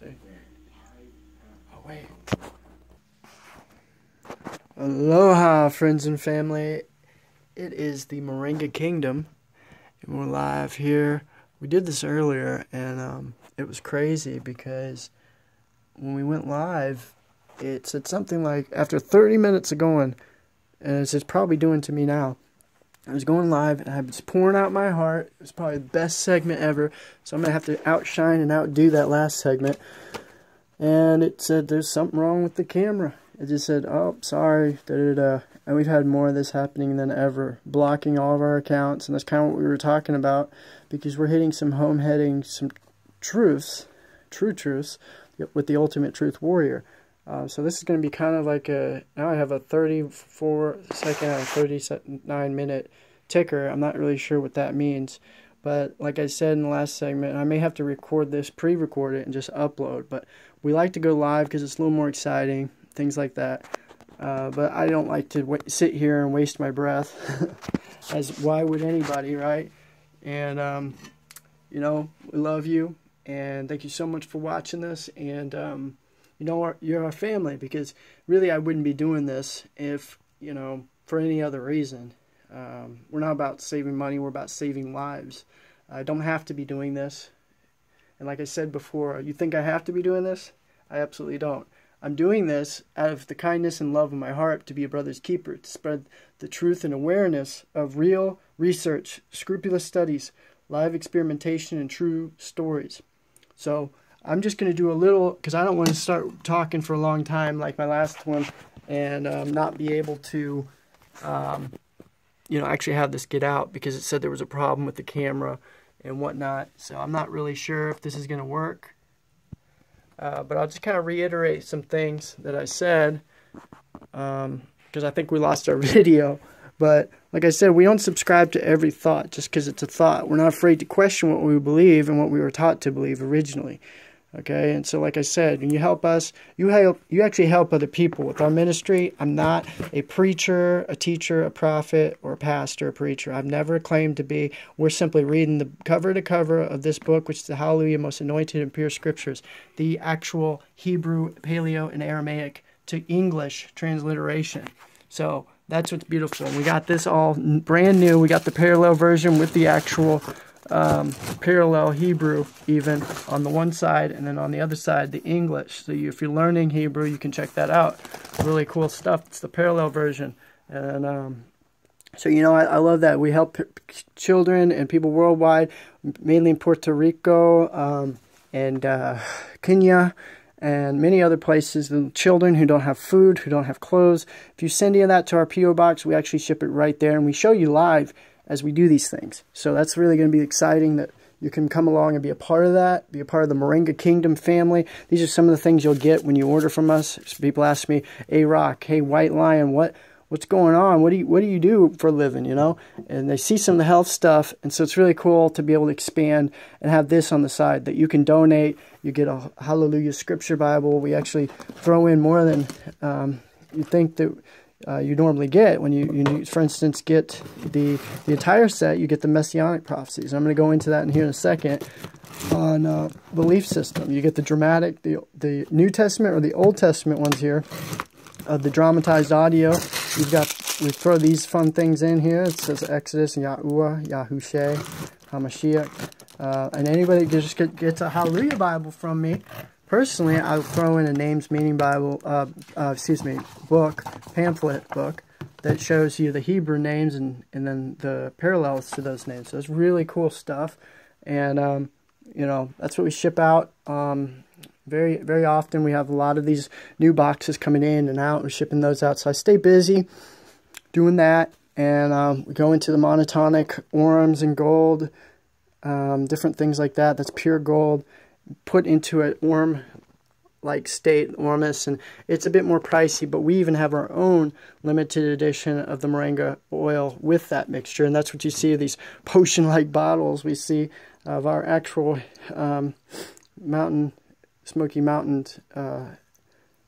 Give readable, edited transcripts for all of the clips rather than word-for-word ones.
see. Oh, wait. Aloha, friends and family. It is the Moringa Kingdom, and we're live here. We did this earlier, and it was crazy because when we went live, it said something like, after 30 minutes of going, and it's probably doing to me now, I was going live, and I was pouring out my heart. It was probably the best segment ever, so I'm going to have to outshine and outdo that last segment. And it said, there's something wrong with the camera. It just said, oh, sorry, da-da-da. And we've had more of this happening than ever, blocking all of our accounts, and that's kind of what we were talking about, because we're hitting some some truths, true truths, with the Ultimate Truth Warrior. So this is going to be kind of like now I have a 34-second and 39-minute ticker. I'm not really sure what that means. But like I said in the last segment, I may have to record this, pre-record it, and just upload. But we like to go live because it's a little more exciting, things like that. But I don't like to sit here and waste my breath, as why would anybody, right? And, you know, we love you, and thank you so much for watching this. And, you know, you're our family, because really I wouldn't be doing this if, you know, for any other reason. We're not about saving money, we're about saving lives. I don't have to be doing this. And like I said before, you think I have to be doing this? I absolutely don't. I'm doing this out of the kindness and love of my heart to be a brother's keeper, to spread the truth and awareness of real research, scrupulous studies, live experimentation, and true stories. So I'm just going to do a little, because I don't want to start talking for a long time like my last one and not be able to, you know, actually have this get out, because it said there was a problem with the camera and whatnot. So I'm not really sure if this is going to work. But I'll just kind of reiterate some things that I said, because I think we lost our video. But like I said, we don't subscribe to every thought just because it's a thought. We're not afraid to question what we believe and what we were taught to believe originally. Okay, and so like I said, when you help us, you actually help other people with our ministry. I'm not a preacher, a teacher, a prophet, or a pastor, a preacher. I've never claimed to be. We're simply reading the cover to cover of this book, which is the Hallelujah, most anointed and pure scriptures, the actual Hebrew, Paleo, and Aramaic to English transliteration. So that's what's beautiful. And we got this all brand new. We got the parallel version with the actual parallel Hebrew even on the one side, and then on the other side the English. So if you're learning Hebrew, you can check that out. Really cool stuff. It's the parallel version. And so, you know, I love that we help children and people worldwide, mainly in Puerto Rico and Kenya and many other places. The children who don't have food, who don't have clothes. If you send any of that to our P.O. box, we actually ship it right there, and we show you live as we do these things. So that's really going to be exciting that you can come along and be a part of that, be a part of the Moringa Kingdom family. These are some of the things you'll get when you order from us. People ask me, hey Rock, hey White Lion, what's going on? What do you do for a living, you know? And they see some of the health stuff, and so it's really cool to be able to expand and have this on the side that you can donate. You get a Hallelujah Scripture Bible. We actually throw in more than you think that you normally get when you, for instance, get the entire set. You get the Messianic prophecies. I'm going to go into that in here in a second on belief system. You get the dramatic, the New Testament or the Old Testament ones here, the dramatized audio. We throw these fun things in here. It says Exodus, Yahuwah, Yahushua, HaMashiach, and anybody just gets a Hallelujah Bible from me. Personally, I'll throw in a names meaning Bible, pamphlet book that shows you the Hebrew names and then the parallels to those names. So it's really cool stuff, and you know, that's what we ship out. Very, very often we have a lot of these new boxes coming in and out. We're shipping those out, so I stay busy doing that, and we go into the monotonic orms and gold, different things like that. That's pure gold, put into an orm-like state, ormus, and it's a bit more pricey, but we even have our own limited edition of the moringa oil with that mixture, and that's what you see of these potion-like bottles we see of our actual Smoky Mountain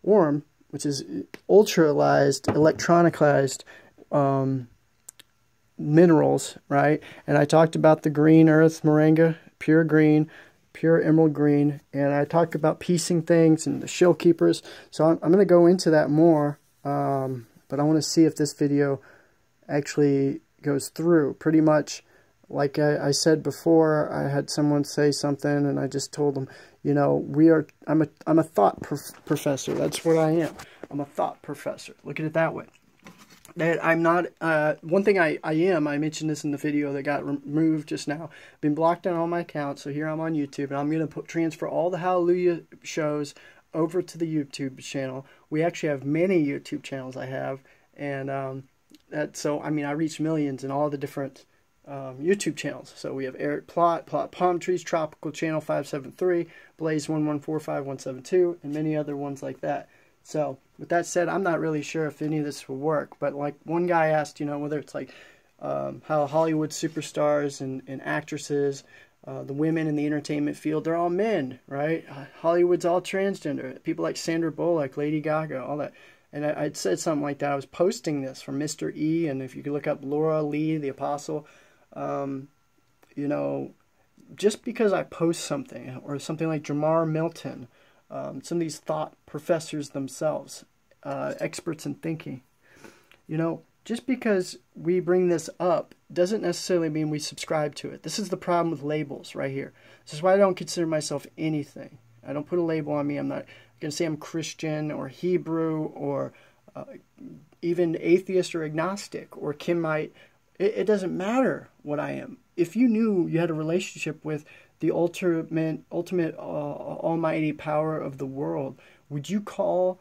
orm, which is ultralized, electronicized minerals, right? And I talked about the green earth moringa, pure green, pure emerald green, and I talk about piecing things and the shill keepers. So I'm going to go into that more, but I want to see if this video actually goes through. Pretty much, like I said before, I had someone say something, and I just told them, you know, I'm a thought professor. That's what I am. I'm a thought professor. Look at it that way. That I'm not, one thing I am, I mentioned this in the video that got removed just now, been blocked on all my accounts, so here I'm on YouTube, and I'm going to transfer all the Hallelujah shows over to the YouTube channel. We actually have many YouTube channels I have, and so, I mean, I reach millions in all the different YouTube channels. So we have Eric Plott, Plott Palm Trees, Tropical Channel 573, Blaze 1145172, and many other ones like that. So, with that said, I'm not really sure if any of this will work, but like one guy asked, you know, whether it's like how Hollywood superstars and actresses, the women in the entertainment field, they're all men, right? Hollywood's all transgender. People like Sandra Bullock, Lady Gaga, all that. And I'd said something like that. I was posting this from Mr. E, and if you could look up Laura Lee, the Apostle, you know, just because I post something, or something like Jamar Milton, some of these thought professors themselves, experts in thinking, you know, just because we bring this up doesn't necessarily mean we subscribe to it. This is the problem with labels right here. This is why I don't consider myself anything. I don't put a label on me. I'm not going to say I'm Christian or Hebrew or even atheist or agnostic or Kimite. It doesn't matter what I am. If you knew you had a relationship with the ultimate almighty power of the world, would you call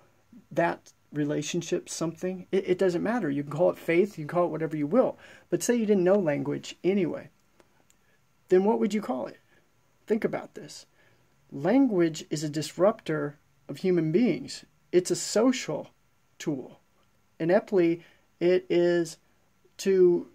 that relationship something? It doesn't matter. You can call it faith, you can call it whatever you will. But say you didn't know language anyway, then what would you call it? Think about this. Language is a disruptor of human beings. It's a social tool. Ineptly, it is to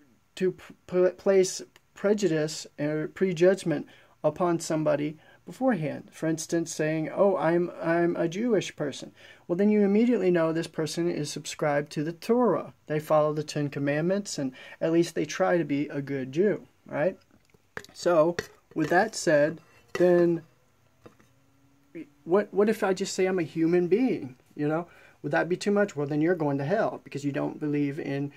place prejudice or prejudgment upon somebody beforehand. For instance, saying, oh, I'm a Jewish person. Well, then you immediately know this person is subscribed to the Torah. They follow the 10 Commandments, and at least they try to be a good Jew, right? So, with that said, then what if I just say I'm a human being, you know? Would that be too much? Well, then you're going to hell because you don't believe in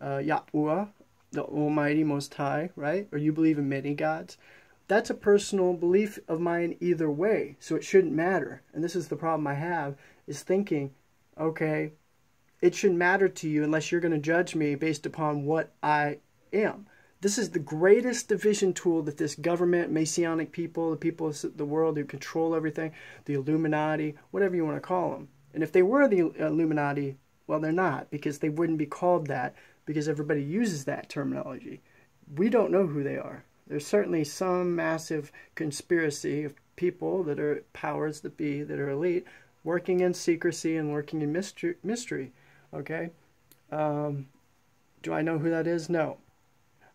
Yahuwah, the Almighty Most High, right? Or you believe in many gods. That's a personal belief of mine either way, so it shouldn't matter. And this is the problem I have, is thinking, okay, it shouldn't matter to you unless you're going to judge me based upon what I am. This is the greatest division tool that this government, Messianic people, the people of the world who control everything, the Illuminati, whatever you want to call them. And if they were the Illuminati, well, they're not, because they wouldn't be called that, because everybody uses that terminology. We don't know who they are. There's certainly some massive conspiracy of people that are powers that be, that are elite, working in secrecy and working in mystery. Okay? Do I know who that is? No.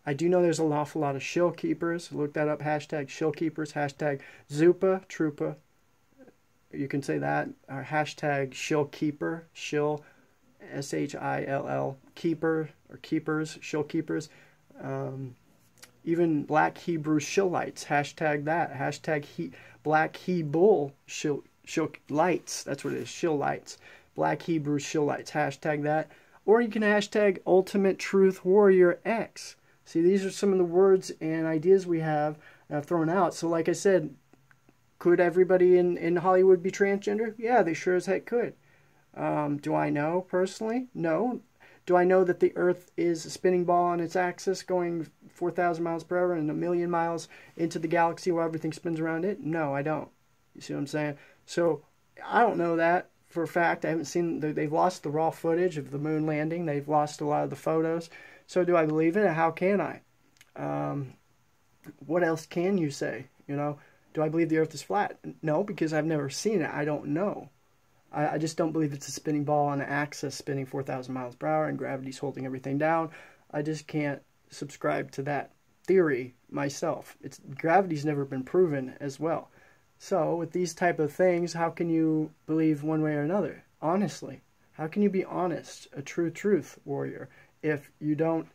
I do know there's an awful lot of shill keepers. Look that up, hashtag shill keepers, hashtag Zupa, Trupa. You can say that, or hashtag shill keeper, shill, S-H-I-L-L, keeper, or keepers, shill keepers. Even black Hebrew shillites, hashtag that, hashtag black Hebrew shillites, that's what it is, shillites, black Hebrew shillites, hashtag that. Or you can hashtag ultimateTruthWarriorX. See, these are some of the words and ideas we have and I've thrown out. So like I said, could everybody in Hollywood be transgender? Yeah, they sure as heck could. Do I know personally? No. Do I know that the Earth is a spinning ball on its axis going 4,000 miles per hour and 1,000,000 miles into the galaxy while everything spins around it? No, I don't. You see what I'm saying? So I don't know that for a fact. I haven't seen, they've lost the raw footage of the moon landing. They've lost a lot of the photos. So do I believe in it? How can I? What else can you say? You know, do I believe the Earth is flat? No, because I've never seen it. I don't know. I just don't believe it's a spinning ball on an axis spinning 4,000 miles per hour and gravity's holding everything down. I just can't subscribe to that theory myself. Gravity's never been proven as well. So with these type of things, how can you believe one way or another? Honestly, how can you be honest, a true truth warrior, if you don't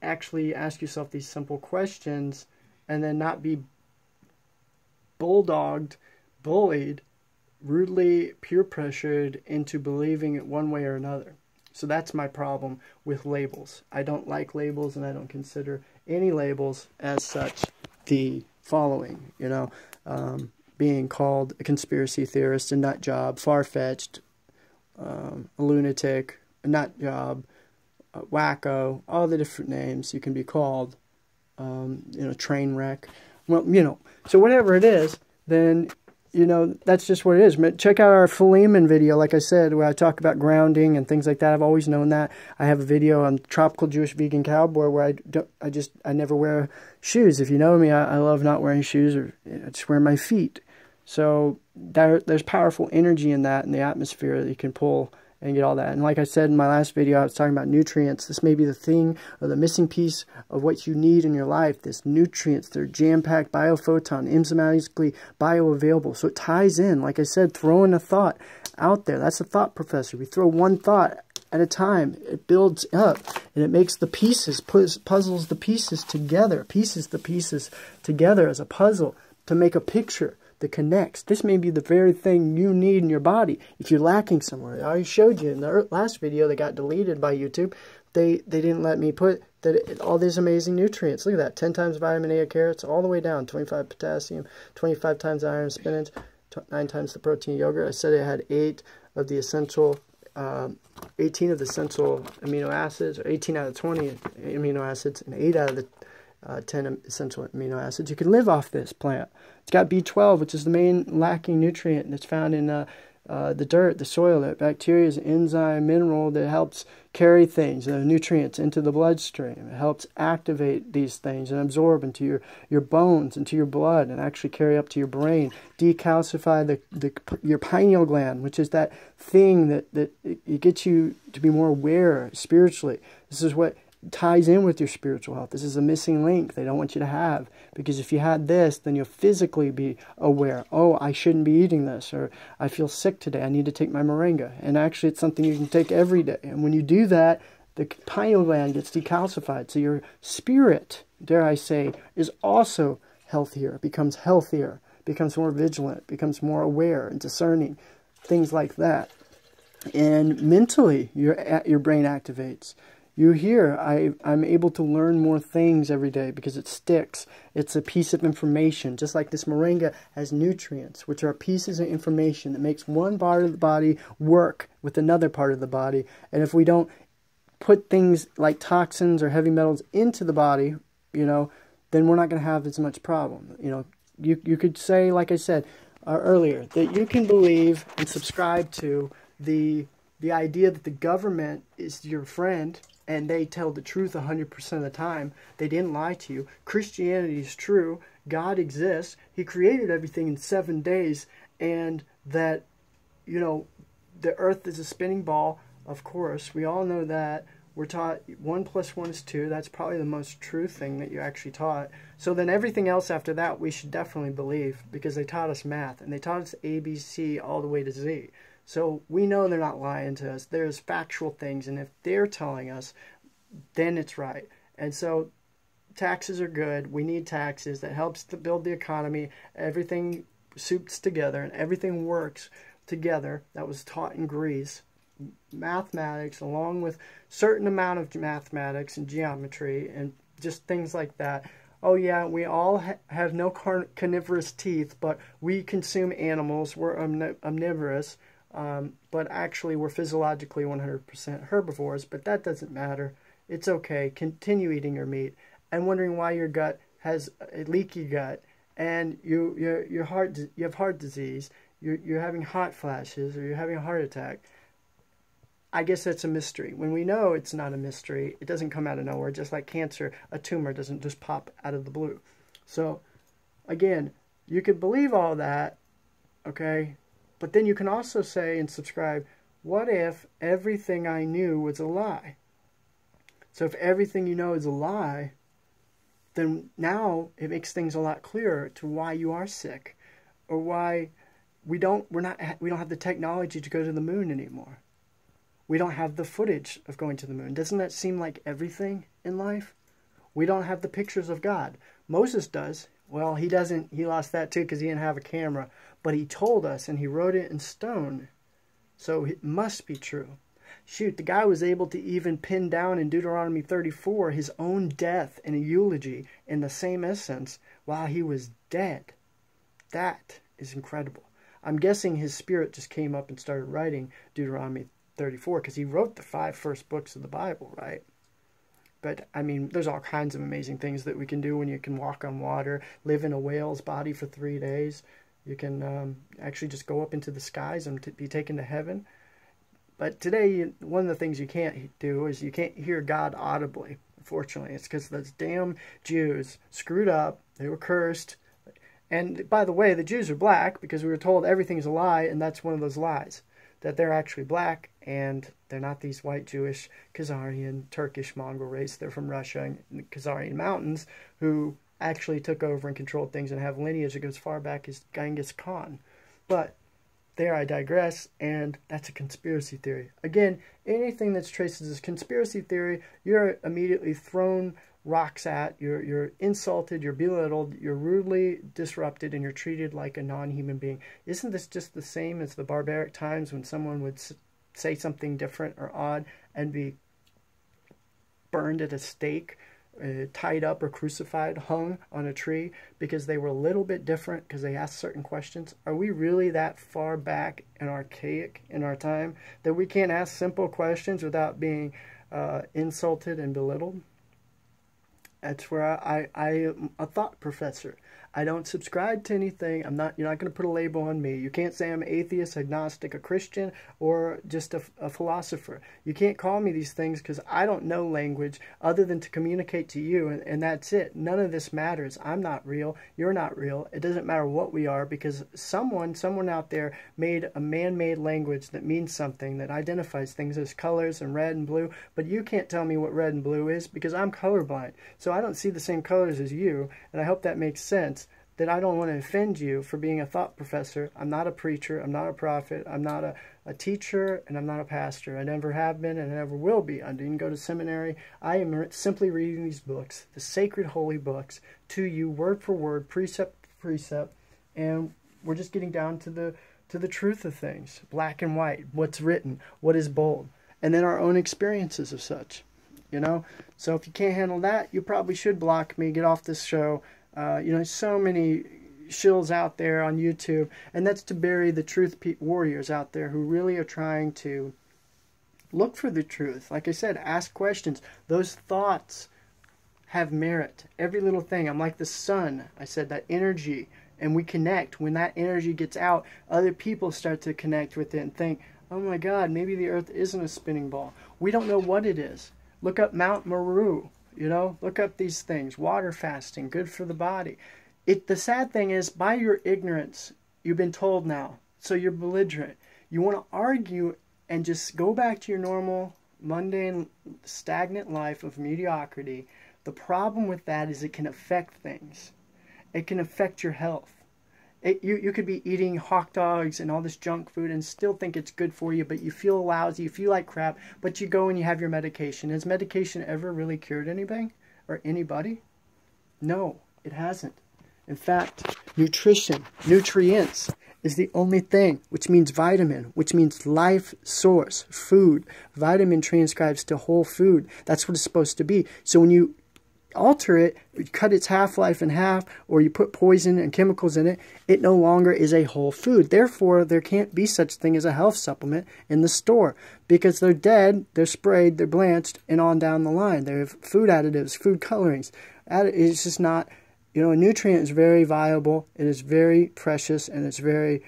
actually ask yourself these simple questions and then not be bulldogged, bullied, rudely peer pressured into believing it one way or another. So that's my problem with labels. I don't like labels, and I don't consider any labels as such the following, being called a conspiracy theorist, a nut job, far-fetched, a lunatic, a nut job, a wacko, all the different names you can be called, train wreck. Well, so whatever it is, then, that's just what it is. Check out our Philemon video, like I said, where I talk about grounding and things like that. I've always known that. I have a video on Tropical Jewish Vegan Cowboy where I never wear shoes. If you know me, I love not wearing shoes, or I just wear my feet. So there's powerful energy in that, in the atmosphere, that you can pull and get all that. And like I said in my last video, I was talking about nutrients. This may be the thing, or the missing piece of what you need in your life. This nutrients, they're jam-packed, biophoton, enzymatically bioavailable. So it ties in, like I said, throwing a thought out there. That's a thought professor. We throw one thought at a time. It builds up, and it makes the pieces, puzzles the pieces together, as a puzzle to make a picture that connects. This may be the very thing you need in your body if you're lacking somewhere. I already showed you in the last video that got deleted by YouTube. They didn't let me put all these amazing nutrients. Look at that. 10 times vitamin A of carrots, all the way down. 25 potassium, 25 times iron spinach, 9 times the protein yogurt. I said it had 18 of the essential amino acids, or 18 out of 20 amino acids, and 8 out of the 10 essential amino acids. You can live off this plant. It's got B12, which is the main lacking nutrient that's found in the dirt, the soil. That bacteria is an enzyme mineral that helps carry things, the nutrients, into the bloodstream. It helps activate these things and absorb into your bones, into your blood, and actually carry up to your brain. Decalcify your pineal gland, which is that thing that it gets you to be more aware spiritually. This is what ties in with your spiritual health. This is a missing link they don't want you to have, because if you had this, then you'll physically be aware. Oh, I shouldn't be eating this, or I feel sick today, I need to take my moringa. And actually, it's something you can take every day. And when you do that, the pineal gland gets decalcified. So your spirit, dare I say, is also healthier, becomes more vigilant, becomes more aware and discerning, things like that. And mentally, your brain activates. You hear, I'm able to learn more things every day because it sticks. It's a piece of information, just like this moringa has nutrients, which are pieces of information that makes one part of the body work with another part of the body. And if we don't put things like toxins or heavy metals into the body, then we're not going to have as much problem. You could say, like I said earlier, that you can believe and subscribe to the idea that the government is your friend, and they tell the truth 100% of the time. They didn't lie to you. Christianity is true. God exists. He created everything in 7 days. And that, the earth is a spinning ball. Of course, we all know that. We're taught 1 + 1 is 2. That's probably the most true thing that you actually taught. So then everything else after that we should definitely believe, because they taught us math. And they taught us ABC all the way to Z. So we know they're not lying to us. There's factual things, and if they're telling us, then it's right. And so taxes are good. We need taxes. That helps to build the economy. Everything soups together, and everything works together. That was taught in Greece. Mathematics, along with certain amount of mathematics and geometry and just things like that. Oh yeah, we all have no carnivorous teeth, but we consume animals. We're omnivorous. But actually we're physiologically 100% herbivores, but that doesn't matter. It's okay. Continue eating your meat. And wondering why your gut has a leaky gut, and you have heart disease, you're having hot flashes, or you're having a heart attack. I guess that's a mystery. When we know it's not a mystery, it doesn't come out of nowhere. Just like cancer, a tumor doesn't just pop out of the blue. So, again, you could believe all that, okay? But then you can also say and subscribe, what if everything I knew was a lie? So if everything you know is a lie, then now it makes things a lot clearer to why you are sick, or why we don't have the technology to go to the moon anymore. We don't have the footage of going to the moon. Doesn't that seem like everything in life? We don't have the pictures of God. Moses does. Well, he lost that too because he didn't have a camera. But he told us, and he wrote it in stone. So it must be true. Shoot, the guy was able to even pin down in Deuteronomy 34 his own death in a eulogy in the same essence while he was dead. That is incredible. I'm guessing his spirit just came up and started writing Deuteronomy 34 because he wrote the 5 first books of the Bible, right? But, I mean, there's all kinds of amazing things that we can do when you can walk on water, live in a whale's body for 3 days. You can actually just go up into the skies and be taken to heaven. But today, one of the things you can't do is you can't hear God audibly, unfortunately. It's because those damn Jews screwed up. They were cursed. And, by the way, the Jews are black because we were told everything's a lie, and that's one of those lies. That they're actually black, and they're not these white Jewish, Khazarian, Turkish Mongol race. They're from Russia and the Khazarian mountains who actually took over and controlled things and have lineage that goes far back as Genghis Khan. But there I digress, and that's a conspiracy theory. Again, anything that's traced as a conspiracy theory, you're immediately thrown rocks at, you're insulted, you're belittled, you're rudely disrupted, and you're treated like a non-human being. Isn't this just the same as the barbaric times when someone would say something different or odd and be burned at a stake, tied up or crucified, hung on a tree because they were a little bit different because they asked certain questions? Are we really that far back and archaic in our time that we can't ask simple questions without being insulted and belittled? That's where I am a thought professor. I don't subscribe to anything. You're not going to put a label on me. You can't say I'm atheist, agnostic, a Christian, or just a philosopher. You can't call me these things because I don't know language other than to communicate to you, and that's it. None of this matters. I'm not real. You're not real. It doesn't matter what we are because someone out there made a man-made language that means something, that identifies things as colors and red and blue, but you can't tell me what red and blue is because I'm colorblind. So I don't see the same colors as you, and I hope that makes sense. That I don't want to offend you for being a thought professor. I'm not a preacher. I'm not a prophet. I'm not a teacher, and I'm not a pastor. I never have been, and I never will be. I didn't go to seminary. I am simply reading these books, the sacred holy books, to you word for word, precept for precept, and we're just getting down to the truth of things, black and white, what's written, what is bold, and then our own experiences of such. You know, so if you can't handle that, you probably should block me, get off this show. So many shills out there on YouTube, and that's to bury the truth warriors out there who really are trying to look for the truth. Like I said, ask questions. Those thoughts have merit. Every little thing. I'm like the sun. I said that energy, and we connect. When that energy gets out, other people start to connect with it and think, oh my God, maybe the earth isn't a spinning ball. We don't know what it is. Look up Mount Meru. Look up these things. Water fasting, good for the body. The sad thing is, by your ignorance, you've been told now. So you're belligerent. You want to argue and just go back to your normal, mundane, stagnant life of mediocrity. The problem with that is it can affect things. It can affect your health. You could be eating hot dogs and all this junk food and still think it's good for you, but you feel lousy, you feel like crap, but you go and you have your medication. Has medication ever really cured anything or anybody? No, it hasn't. In fact, nutrients is the only thing, which means vitamin, which means life source, food. Vitamin transcribes to whole food. That's what it's supposed to be. So when you alter it, you cut its half-life in half, or you put poison and chemicals in it, it no longer is a whole food. Therefore, there can't be such thing as a health supplement in the store because they're dead, they're sprayed, they're blanched, and on down the line. They have food additives, food colorings. It's just not, a nutrient is very viable, it is very precious, and it's very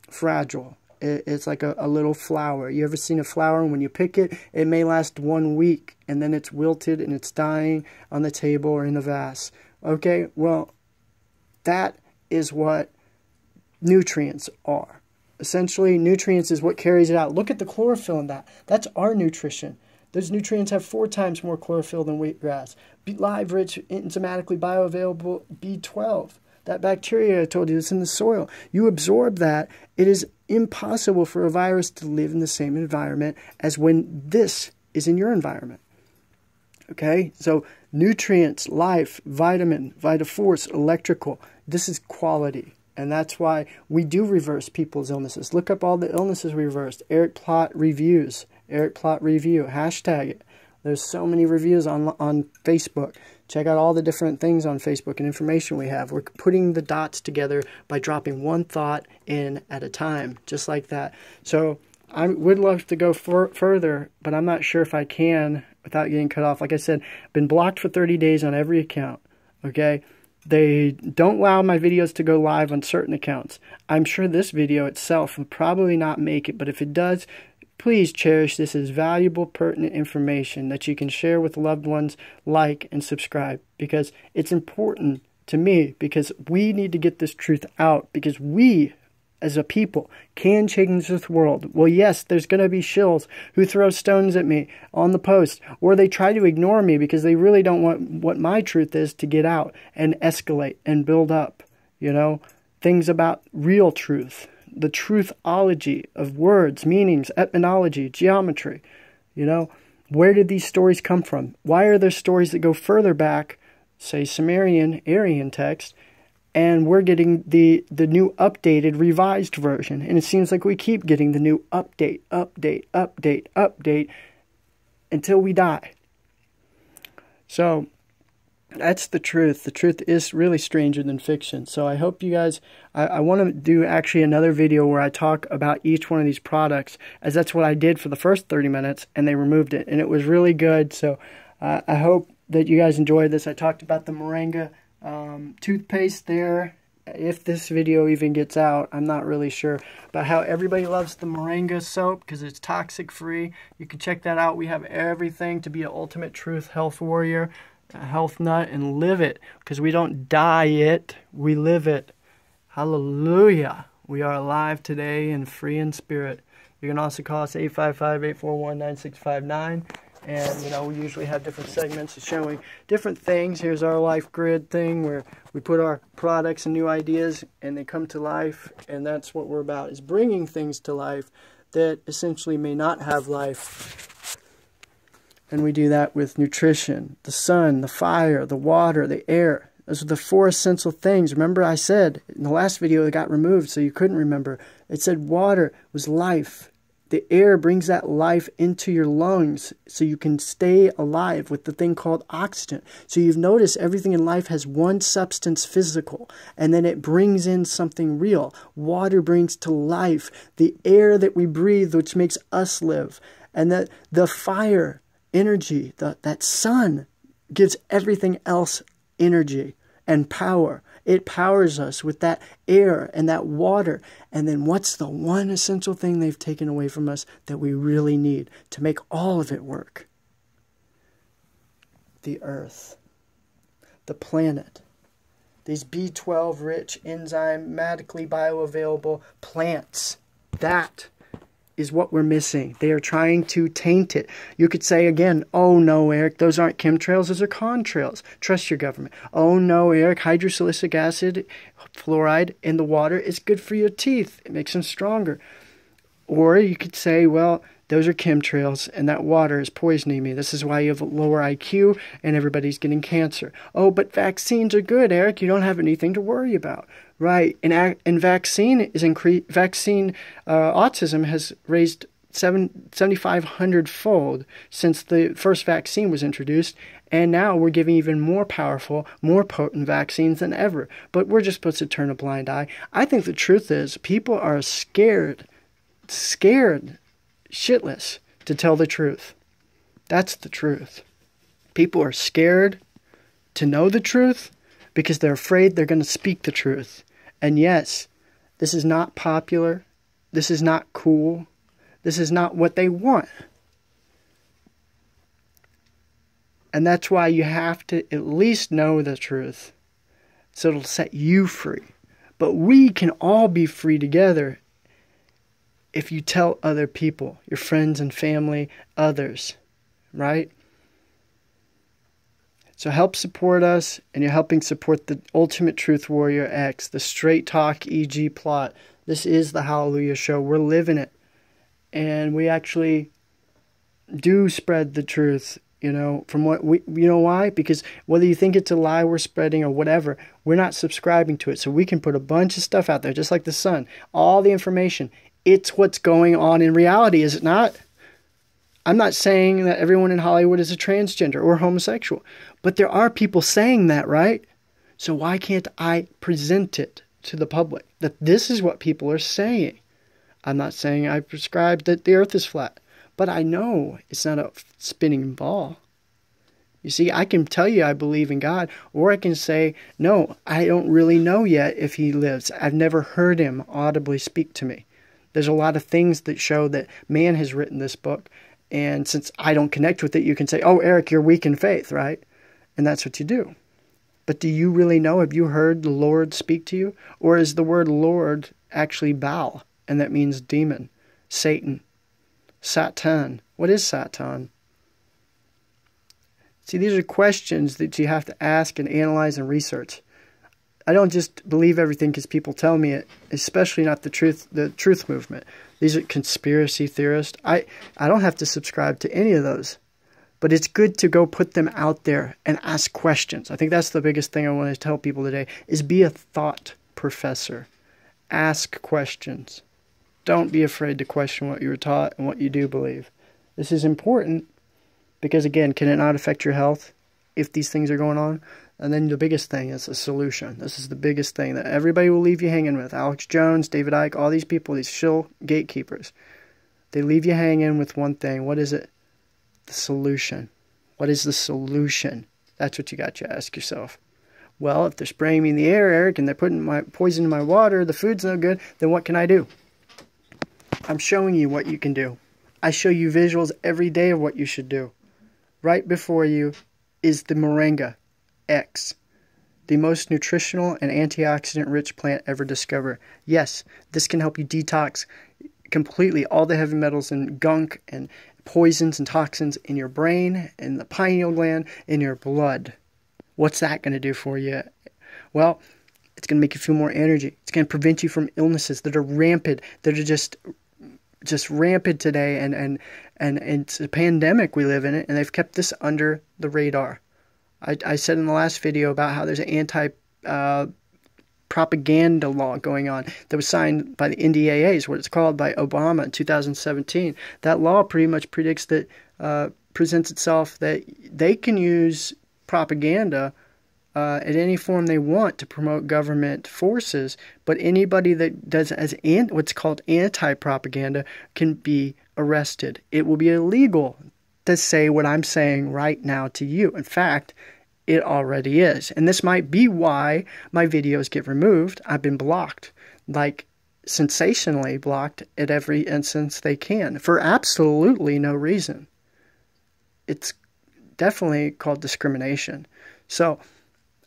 fragile. It's like a little flower. You ever seen a flower, and when you pick it, it may last 1 week, and then it's wilted and it's dying on the table or in the vase. Okay, well, that is what nutrients are. Essentially, nutrients is what carries it out. Look at the chlorophyll in that. That's our nutrition. Those nutrients have 4 times more chlorophyll than wheatgrass. Live, rich, enzymatically bioavailable B12. That bacteria I told you is in the soil. You absorb that. It is impossible for a virus to live in the same environment as when this is in your environment. Okay, so nutrients, life, vitamin, Vitaforce, electrical. This is quality. And that's why we do reverse people's illnesses. Look up all the illnesses reversed. Eric Plott reviews. Eric Plott review. Hashtag it. There's so many reviews on Facebook. Check out all the different things on Facebook and information we have. We're putting the dots together by dropping one thought in at a time, just like that. So I would love to go further, but I'm not sure if I can without getting cut off. Like I said, been blocked for 30 days on every account. Okay? They don't allow my videos to go live on certain accounts. I'm sure this video itself will probably not make it, but if it does, please cherish this as valuable, pertinent information that you can share with loved ones, like, and subscribe, because it's important to me, because we need to get this truth out, because we, as a people, can change this world. Well, yes, there's going to be shills who throw stones at me on the post, or they try to ignore me because they really don't want what my truth is to get out and escalate and build up, you know, things about real truth. The truthology of words, meanings, etymology, geometry. You know, where did these stories come from? Why are there stories that go further back, say Sumerian, Aryan text, and we're getting the new updated, revised version? And it seems like we keep getting the new update until we die. So that's the truth. The truth is really stranger than fiction. So I hope you guys, I want to do actually another video where I talk about each one of these products, as that's what I did for the first 30 minutes, and they removed it, and it was really good. So I hope that you guys enjoyed this. I talked about the Moringa toothpaste there. If this video even gets out, I'm not really sure. But how everybody loves the Moringa soap because it's toxic free. You can check that out. We have everything to be an ultimate truth health warrior, a health nut, and live it, because we don't die it, we live it. Hallelujah. We are alive today and free in spirit. You can also call us 855-841-9659. And, you know, we usually have different segments showing different things. Here's our life grid thing where we put our products and new ideas and they come to life. And that's what we're about, is bringing things to life that essentially may not have life. And we do that with nutrition, the sun, the fire, the water, the air. Those are the 4 essential things. Remember I said in the last video it got removed so you couldn't remember. It said water was life. The air brings that life into your lungs so you can stay alive with the thing called oxygen. So you've noticed everything in life has one substance, physical, and then it brings in something real. Water brings to life the air that we breathe, which makes us live. And that the fire, energy, that sun gives everything else energy and power. It powers us with that air and that water. And then what's the one essential thing they've taken away from us that we really need to make all of it work? The earth, the planet, these B12 rich, enzymatically bioavailable plants. That is what we're missing. They are trying to taint it. You could say again, oh no, Eric, those aren't chemtrails, those are contrails. Trust your government. Oh no, Eric, hydrosilicic acid, fluoride in the water is good for your teeth. It makes them stronger. Or you could say, well, those are chemtrails and that water is poisoning me. This is why you have a lower IQ and everybody's getting cancer. Oh, but vaccines are good, Eric. You don't have anything to worry about. Right, and vaccine autism has raised 7,500-fold since the first vaccine was introduced, and now we're giving even more powerful, more potent vaccines than ever. But we're just supposed to turn a blind eye. I think the truth is people are scared shitless to tell the truth. That's the truth. People are scared to know the truth because they're afraid they're going to speak the truth. And yes, this is not popular. This is not cool. This is not what they want. And that's why you have to at least know the truth, so it'll set you free. But we can all be free together if you tell other people, your friends and family, others, right? So help support us, and you're helping support the Ultimate Truth Warrior X, the Straight Talk E.G. Plott. This is the Hallelujah Show. We're living it. And we actually do spread the truth from what why? Because whether you think it's a lie we're spreading or whatever, we're not subscribing to it. So we can put a bunch of stuff out there, just like the sun, all the information. It's what's going on in reality, is it not? I'm not saying that everyone in Hollywood is a transgender or homosexual, but there are people saying that, right? So why can't I present it to the public that this is what people are saying? I'm not saying I prescribe that the earth is flat, but I know it's not a spinning ball. You see, I can tell you I believe in God, or I can say, no, I don't really know yet if he lives. I've never heard him audibly speak to me. There's a lot of things that show that man has written this book, and since I don't connect with it, you can say, oh, Eric, you're weak in faith, right? And that's what you do. But do you really know? Have you heard the Lord speak to you? Or is the word Lord actually Baal, and that means demon, Satan, Satan? What is Satan? See, these are questions that you have to ask and analyze and research. I don't just believe everything because people tell me it, especially not the truth movement. These are conspiracy theorists. I don't have to subscribe to any of those. But it's good to go put them out there and ask questions. I think that's the biggest thing I want to tell people today, is be a thought professor. Ask questions. Don't be afraid to question what you were taught and what you do believe. This is important because, again, can it not affect your health if these things are going on? And then the biggest thing is a solution. This is the biggest thing that everybody will leave you hanging with. Alex Jones, David Icke, all these people, these shill gatekeepers. They leave you hanging with one thing. What is it? The solution. What is the solution? That's what you got to ask yourself. Well, if they're spraying me in the air, Eric, and they're putting my poison in my water, the food's no good, then what can I do? I'm showing you what you can do. I show you visuals every day of what you should do. Right before you is the Moringa X, the most nutritional and antioxidant-rich plant ever discovered. Yes, this can help you detox completely all the heavy metals and gunk and poisons and toxins in your brain, in the pineal gland, in your blood. What's that going to do for you? Well, it's going to make you feel more energy. It's going to prevent you from illnesses that are rampant, that are just rampant today, and it's a pandemic we live in it, and they've kept this under the radar. I said in the last video about how there's an anti-propaganda law going on that was signed by the NDAA, is what it's called, by Obama in 2017. That law pretty much predicts that, presents itself that they can use propaganda in any form they want to promote government forces, but anybody that does as what's called anti-propaganda can be arrested. It will be illegal to say what I'm saying right now to you. In fact, it already is. And this might be why my videos get removed. I've been blocked, like sensationally blocked at every instance they can, for absolutely no reason. It's definitely called discrimination. So,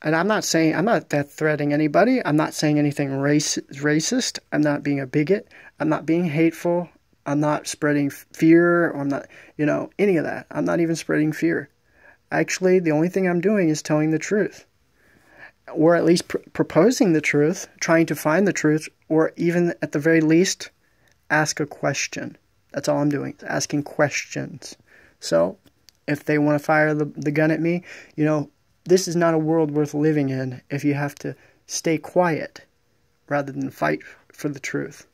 and I'm not that threatening anybody. I'm not saying anything racist. I'm not being a bigot. I'm not being hateful. I'm not spreading fear, or I'm not, any of that. I'm not even spreading fear. Actually, the only thing I'm doing is telling the truth. Or at least proposing the truth, trying to find the truth, or even at the very least, ask a question. That's all I'm doing, asking questions. So, if they want to fire the gun at me, this is not a world worth living in if you have to stay quiet rather than fight for the truth.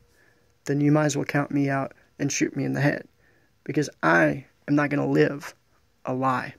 Then you might as well count me out and shoot me in the head, because I am not going to live a lie.